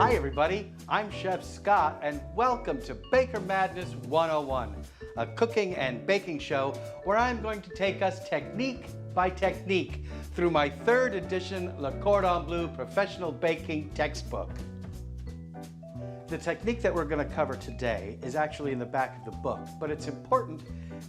Hi everybody, I'm Chef Scott and welcome to Baker Madness 101, a cooking and baking show where I'm going to take us technique by technique through my third edition Le Cordon Bleu Professional Baking Textbook. The technique that we're going to cover today is actually in the back of the book, but it's important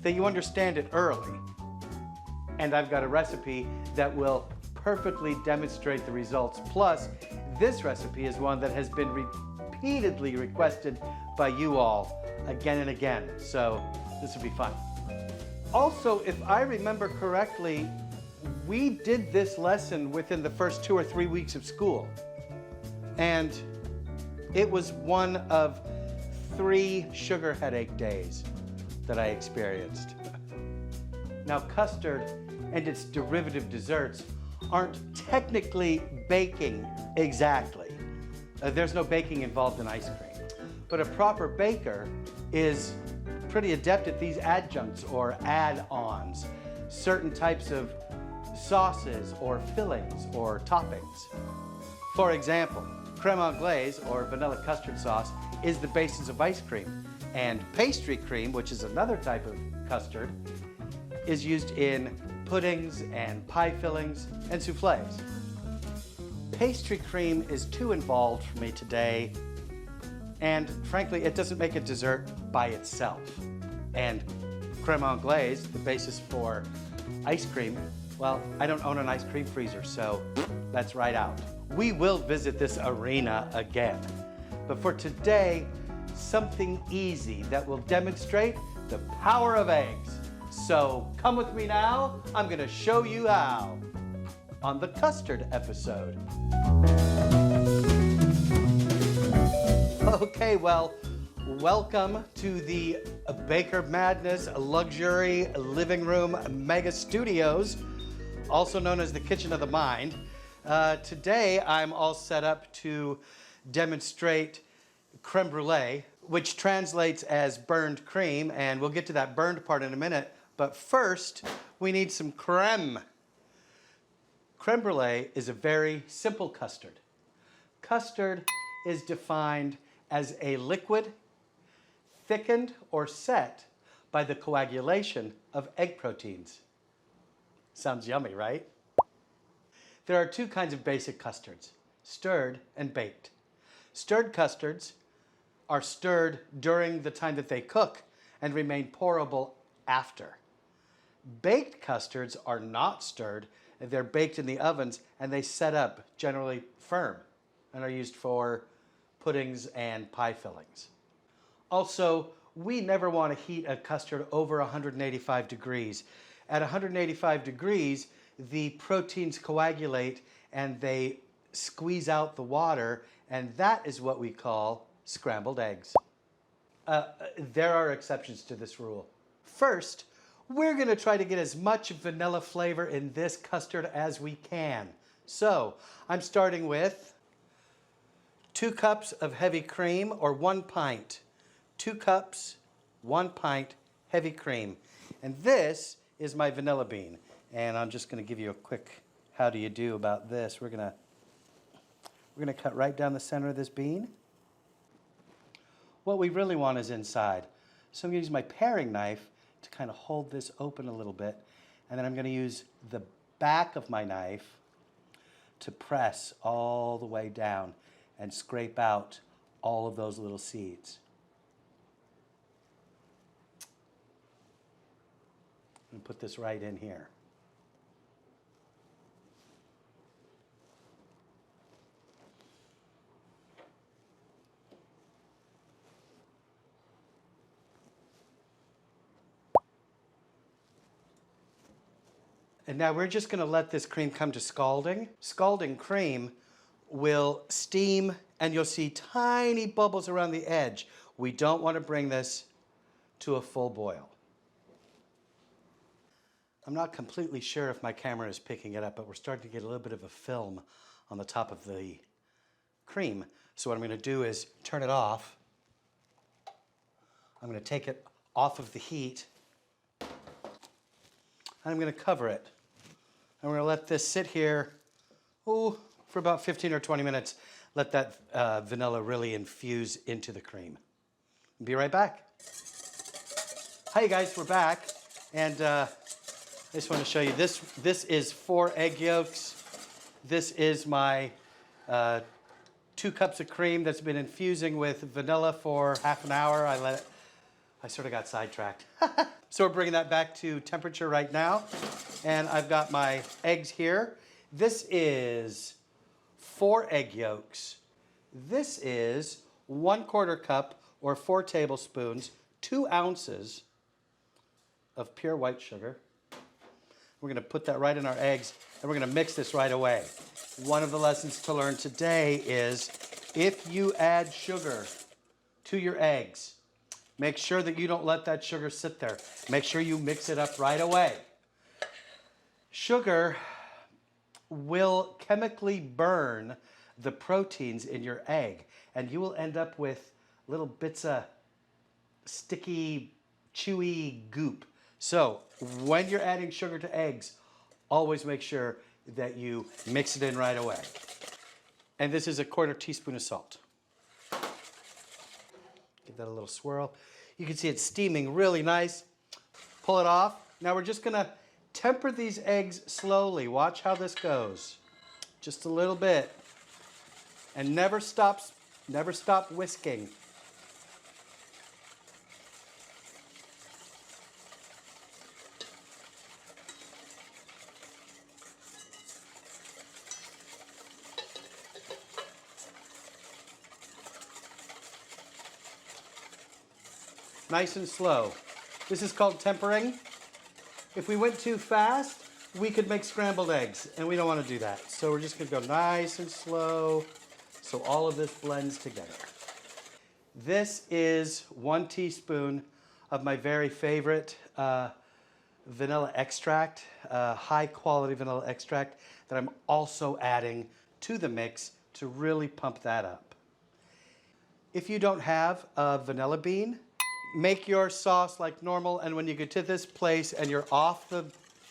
that you understand it early. And I've got a recipe that will perfectly demonstrate the results. Plus, this recipe is one that has been repeatedly requested by you all again and again, so this will be fun. Also, if I remember correctly, we did this lesson within the first 2 or 3 weeks of school, and it was one of 3 sugar headache days that I experienced. Now, custard and its derivative desserts aren't technically baking exactly. There's no baking involved in ice cream. But a proper baker is pretty adept at these adjuncts or add-ons, certain types of sauces or fillings or toppings. For example, crème anglaise or vanilla custard sauce is the basis of ice cream, and pastry cream, which is another type of custard, is used in puddings and pie fillings and soufflés. Pastry cream is too involved for me today, and frankly, it doesn't make a dessert by itself. And crème anglaise, the basis for ice cream, well, I don't own an ice cream freezer, so that's right out. We will visit this arena again, but for today, something easy that will demonstrate the power of eggs. So come with me now, I'm gonna show you how on the custard episode. Okay, well, welcome to the Baker Madness Luxury Living Room Mega Studios, also known as the Kitchen of the Mind. Today, I'm all set up to demonstrate crème brûlée, which translates as burned cream, and we'll get to that burned part in a minute. But first, we need some crème. Crème brûlée is a very simple custard. Custard is defined as a liquid thickened or set by the coagulation of egg proteins. Sounds yummy, right? There are 2 kinds of basic custards, stirred and baked. Stirred custards are stirred during the time that they cook and remain pourable after. Baked custards are not stirred, they're baked in the ovens and they set up generally firm and are used for puddings and pie fillings. Also, we never want to heat a custard over 185 degrees. At 185 degrees, the proteins coagulate and they squeeze out the water, and that is what we call scrambled eggs. There are exceptions to this rule. First, we're going to try to get as much vanilla flavor in this custard as we can. So, I'm starting with 2 cups of heavy cream, or 1 pint. 2 cups, 1 pint heavy cream. And this is my vanilla bean. And I'm just going to give you a quick how do you do about this. We're going to cut right down the center of this bean. What we really want is inside. So I'm going to use my paring knife to kind of hold this open a little bit, and then I'm going to use the back of my knife to press all the way down and scrape out all of those little seeds. And put this right in here. And now we're just going to let this cream come to scalding. Scalding cream will steam, and you'll see tiny bubbles around the edge. We don't want to bring this to a full boil. I'm not completely sure if my camera is picking it up, but we're starting to get a little bit of a film on the top of the cream. So what I'm going to do is turn it off. I'm going to take it off of the heat, and I'm going to cover it. And we're going to let this sit here, for about 15 or 20 minutes. let that vanilla really infuse into the cream. Be right back. Hi guys, we're back. And I just want to show you this. This is 4 egg yolks. This is my 2 cups of cream that's been infusing with vanilla for half an hour. I sort of got sidetracked. So we're bringing that back to temperature right now. And I've got my eggs here. This is 4 egg yolks. This is 1/4 cup or 4 tablespoons, 2 ounces of pure white sugar. We're going to put that right in our eggs, and we're going to mix this right away. One of the lessons to learn today is if you add sugar to your eggs, make sure that you don't let that sugar sit there. Make sure you mix it up right away. Sugar will chemically burn the proteins in your egg, and you will end up with little bits of sticky, chewy goop. So when you're adding sugar to eggs, always make sure that you mix it in right away. And this is 1/4 teaspoon of salt. Give that a little swirl. You can see it's steaming really nice. Pull it off. Now we're just gonna temper these eggs slowly. Watch how this goes. Just a little bit. And never stop whisking. Nice and slow. This is called tempering. If we went too fast, we could make scrambled eggs, and we don't want to do that. So we're just going to go nice and slow so all of this blends together. This is 1 teaspoon of my very favorite vanilla extract, high quality vanilla extract that I'm also adding to the mix to really pump that up. If you don't have a vanilla bean, make your sauce like normal, and when you get to this place and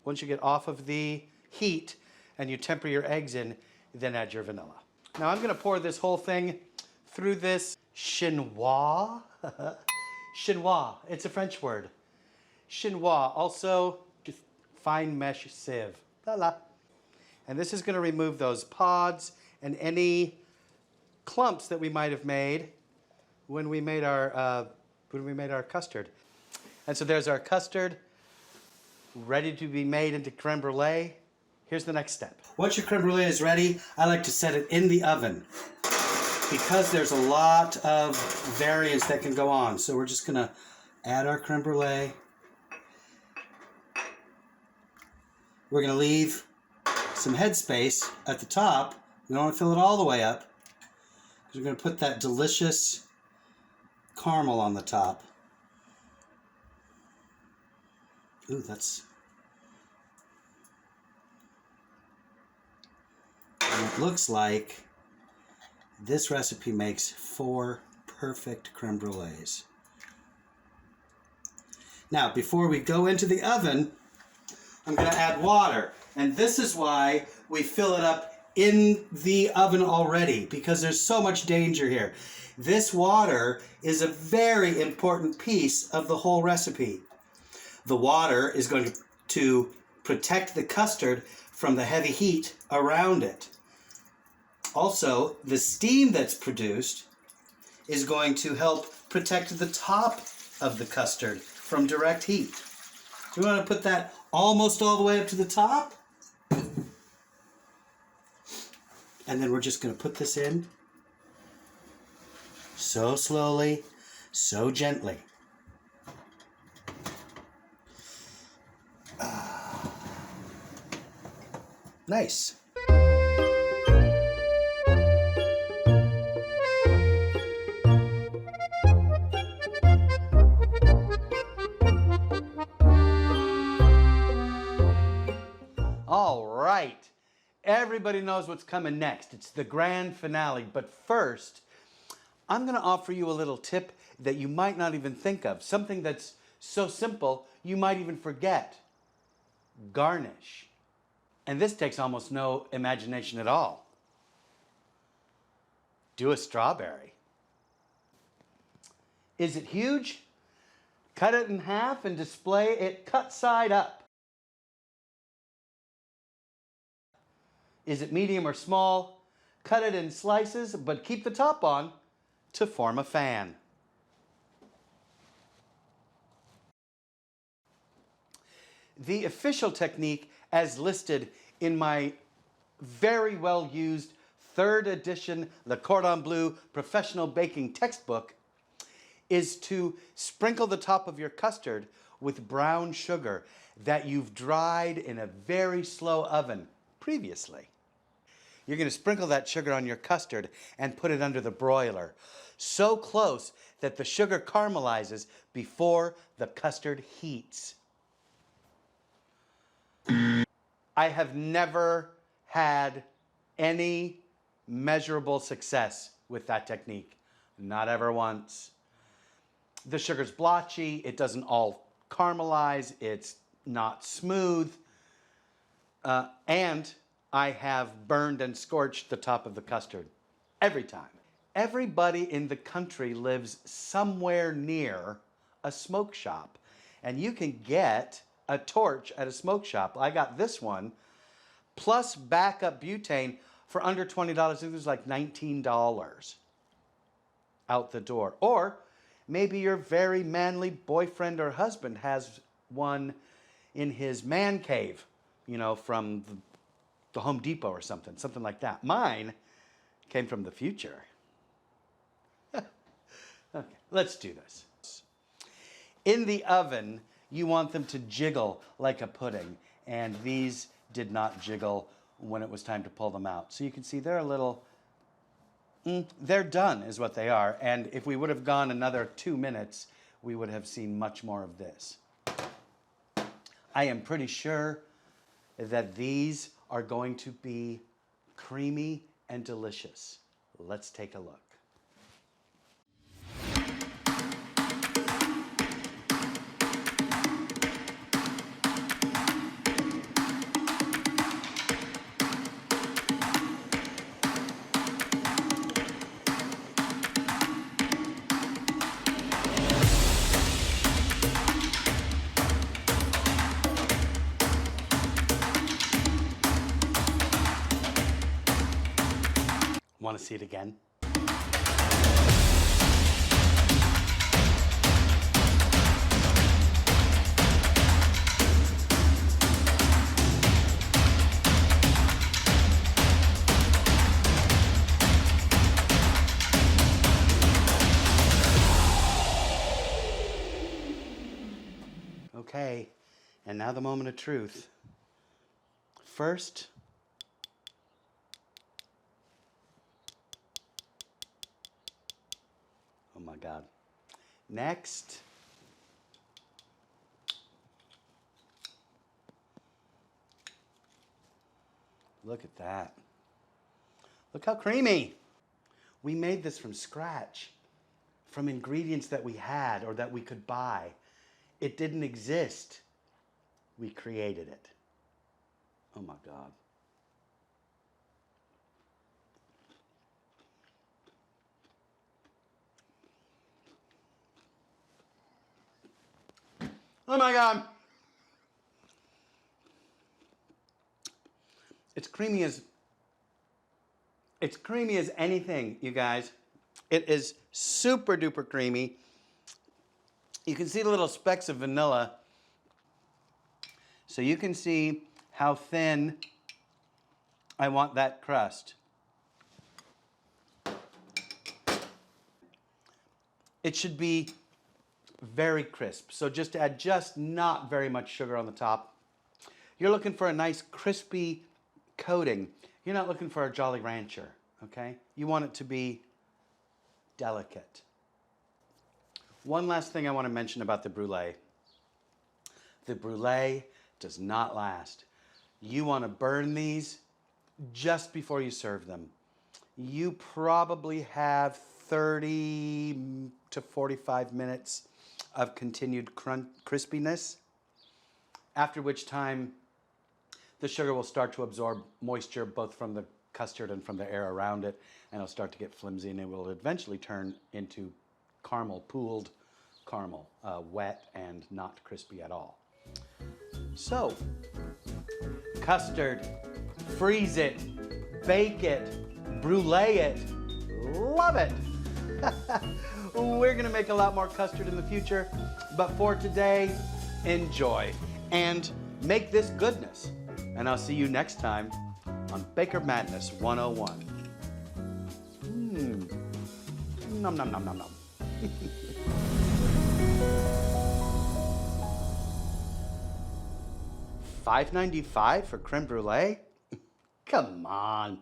once you get off of the heat and you temper your eggs in, then add your vanilla. Now I'm gonna pour this whole thing through this chinois. Chinois, it's a French word. Chinois, also just fine mesh sieve. La la. And this is gonna remove those pods and any clumps that we might have made when we made our custard. And so there's our custard, ready to be made into crème brûlée. Here's the next step. Once your crème brûlée is ready, I like to set it in the oven because there's a lot of variants that can go on. So we're just gonna add our crème brûlée. We're gonna leave some headspace at the top. We don't want to fill it all the way up because we're gonna put that delicious caramel on the top. Ooh, that's... And it looks like this recipe makes 4 perfect crème brûlées. Now, before we go into the oven, I'm going to add water. And this is why we fill it up in the oven already, because there's so much danger here. This water is a very important piece of the whole recipe. The water is going to protect the custard from the heavy heat around it. Also, the steam that's produced is going to help protect the top of the custard from direct heat. So we want to put that almost all the way up to the top. And then we're just going to put this in so slowly, so gently. Nice. All right. Everybody knows what's coming next. It's the grand finale. But first, I'm going to offer you a little tip that you might not even think of. Something that's so simple, you might even forget. Garnish. And this takes almost no imagination at all. do a strawberry. Is it huge? Cut it in half and display it cut side up. Is it medium or small? Cut it in slices, but keep the top on to form a fan. The official technique, as listed in my very well used 3rd edition Le Cordon Bleu Professional Baking Textbook, is to sprinkle the top of your custard with brown sugar that you've dried in a very slow oven previously. You're going to sprinkle that sugar on your custard and put it under the broiler, so close that the sugar caramelizes before the custard heats. I have never had any measurable success with that technique. Not ever once. The sugar's blotchy, it doesn't all caramelize, it's not smooth, and I have burned and scorched the top of the custard every time. Everybody in the country lives somewhere near a smoke shop, and you can get a torch at a smoke shop. I got this one, plus backup butane for under $20. I think it was like $19 out the door. Or maybe your very manly boyfriend or husband has one in his man cave, you know, from the Home Depot or something like that. Mine came from the future. Okay, let's do this. In the oven, you want them to jiggle like a pudding, and these did not jiggle when it was time to pull them out. So you can see they're a little, they're done is what they are, and if we would have gone another 2 minutes, we would have seen much more of this. I am pretty sure that these are going to be creamy and delicious. Let's take a look. Want to see it again? Okay, and now the moment of truth. First, oh my God. Next, look at that. Look how creamy. We made this from scratch, from ingredients that we had or that we could buy. It didn't exist. We created it. Oh my God. Oh my God. It's creamy as anything, you guys. It is super duper creamy. You can see the little specks of vanilla. So you can see how thin I want that crust. It should be very crisp. So just add just not very much sugar on the top. You're looking for a nice crispy coating. You're not looking for a Jolly Rancher, okay? You want it to be delicate. One last thing I want to mention about the brulee. The brulee does not last. You want to burn these just before you serve them. You probably have 30 to 45 minutes of continued crispiness, after which time the sugar will start to absorb moisture both from the custard and from the air around it, and it'll start to get flimsy, and it will eventually turn into caramel, pooled caramel, wet and not crispy at all. So, custard, freeze it, bake it, brulee it, love it. We're gonna make a lot more custard in the future, but for today, enjoy and make this goodness. And I'll see you next time on Baker Madness 101. Nom nom nom nom nom. $5.95 for creme brulee? Come on.